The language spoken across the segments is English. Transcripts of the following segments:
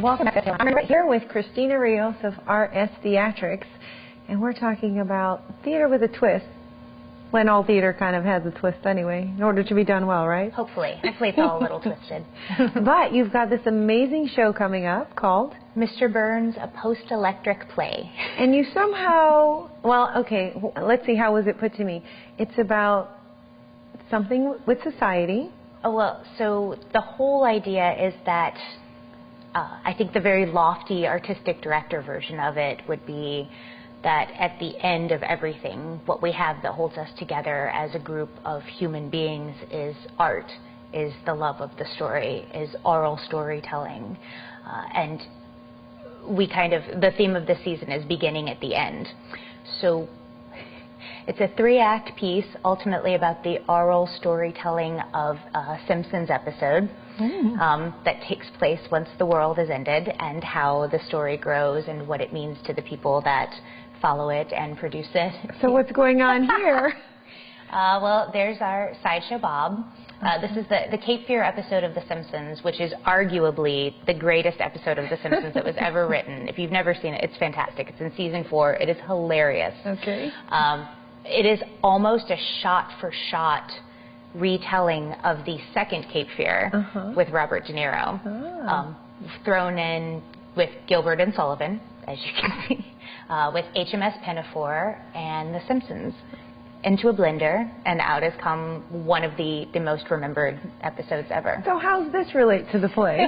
Welcome back. I'm right here with Christina Rios of R-S Theatrics, and we're talking about theater with a twist. When all theater kind of has a twist anyway, in order to be done well, right? Hopefully. Hopefully it's all a little twisted. But you've got this amazing show coming up called Mr. Burns, a post-electric play. And you somehow, well, okay, let's see, how was it put to me? It's about something with society. Oh, well, so the whole idea is that I think the very lofty artistic director version of it would be that at the end of everything, what we have that holds us together as a group of human beings is art, is the love of the story, is oral storytelling. And we kind of, the theme of the season is beginning at the end. So it's a 3-act piece, ultimately about the oral storytelling of a Simpsons episode that takes place once the world has ended, and how the story grows and what it means to the people that follow it and produce it. So what's going on here? Well, there's our Sideshow Bob. This is the Cape Fear episode of The Simpsons, which is arguably the greatest episode of The Simpsons that was ever written. If you've never seen it, it's fantastic. It's in season 4. It is hilarious. Okay. It is almost a shot-for-shot retelling of the second Cape Fear with Robert De Niro, thrown in with Gilbert and Sullivan, as you can see, with HMS Pinafore and The Simpsons into a blender, and out has come one of the most remembered episodes ever. So how's this relate to the play?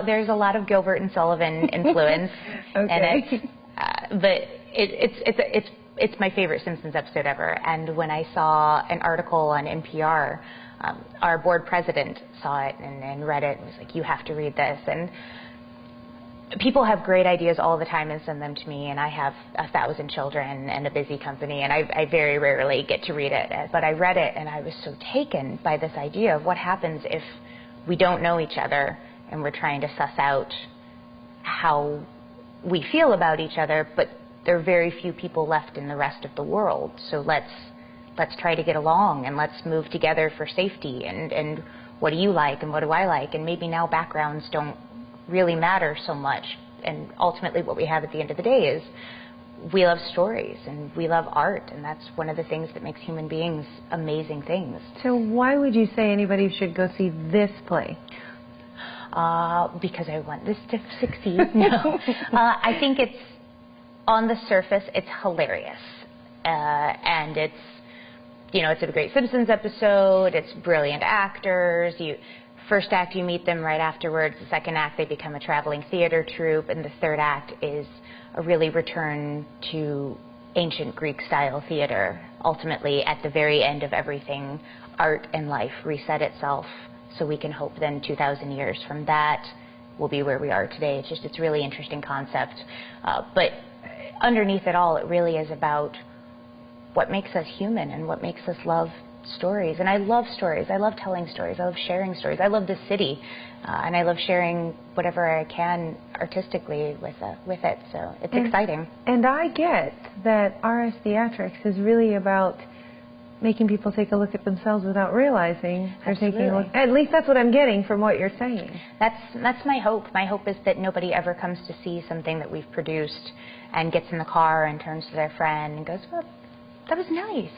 There's a lot of Gilbert and Sullivan influence in it, but it's my favorite Simpsons episode ever. And when I saw an article on NPR, our board president saw it and read it and was like, "You have to read this." And people have great ideas all the time and send them to me, and I have 1,000 children and a busy company, and I very rarely get to read it. But I read it, and I was so taken by this idea of what happens if we don't know each other and we're trying to suss out how we feel about each other, but there are very few people left in the rest of the world. So let's try to get along, and let's move together for safety, and what do you like and what do I like, and maybe now backgrounds don't really matter so much. And ultimately what we have at the end of the day is we love stories and we love art, and that's one of the things that makes human beings amazing things. So why would you say anybody should go see this play? Because I want this to succeed. No. I think it's, on the surface, it's hilarious. And it's, you know, it's a great Simpsons episode, it's brilliant actors. First act, you meet them right afterwards. The second act, they become a traveling theater troupe. And the third act is a really return to ancient Greek-style theater. Ultimately, at the very end of everything, art and life reset itself, so we can hope then 2,000 years from that we'll be where we are today. It's a really interesting concept. But underneath it all, it really is about what makes us human and what makes us love stories. And I love stories. I love telling stories. I love sharing stories. I love the city, and I love sharing whatever I can artistically with it. So it's exciting. And I get that R-S Theatrics is really about making people take a look at themselves without realizing they're taking a look. At least that's what I'm getting from what you're saying. That's my hope. My hope is that nobody ever comes to see something that we've produced and gets in the car and turns to their friend and goes, "Well, that was nice."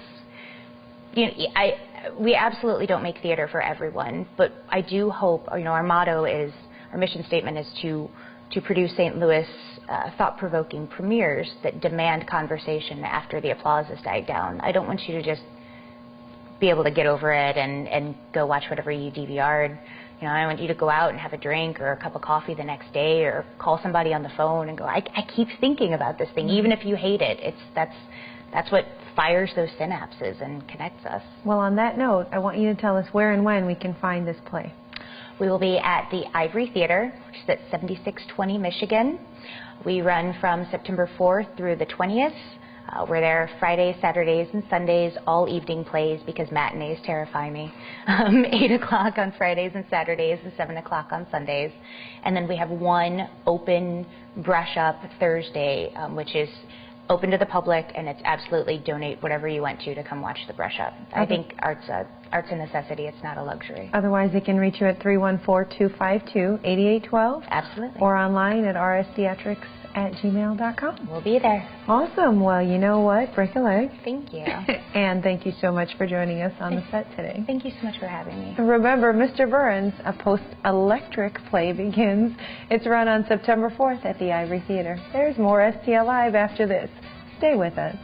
You know, we absolutely don't make theater for everyone, but I do hope, you know, our motto is, our mission statement is to produce St. Louis thought-provoking premieres that demand conversation after the applause has died down. I don't want you to just be able to get over it and go watch whatever you DVR'd. You know, I want you to go out and have a drink or a cup of coffee the next day, or call somebody on the phone and go, I keep thinking about this thing, even if you hate it. That's what fires those synapses and connects us. Well, on that note, I want you to tell us where and when we can find this play. We will be at the Ivory Theatre, which is at 7620 Michigan. We run from September 4th through the 20th. We're there Fridays, Saturdays, and Sundays, all evening plays, because matinees terrify me. 8 o'clock on Fridays and Saturdays, and 7 o'clock on Sundays. And then we have one open brush-up Thursday, which is open to the public, and it's absolutely donate whatever you want to come watch the brush up. I think art's a necessity. It's not a luxury. Otherwise, they can reach you at 314-252-8812. Absolutely. Or online at rs-theatrics@gmail.com. We'll be there. Awesome. Well, you know what? Break a leg. Thank you. And thank you so much for joining us on the set today. Thank you so much for having me. And remember, Mr. Burns, a post-electric play begins. It's run on September 4th at the Ivory Theatre. There's more STL Live after this. Stay with us.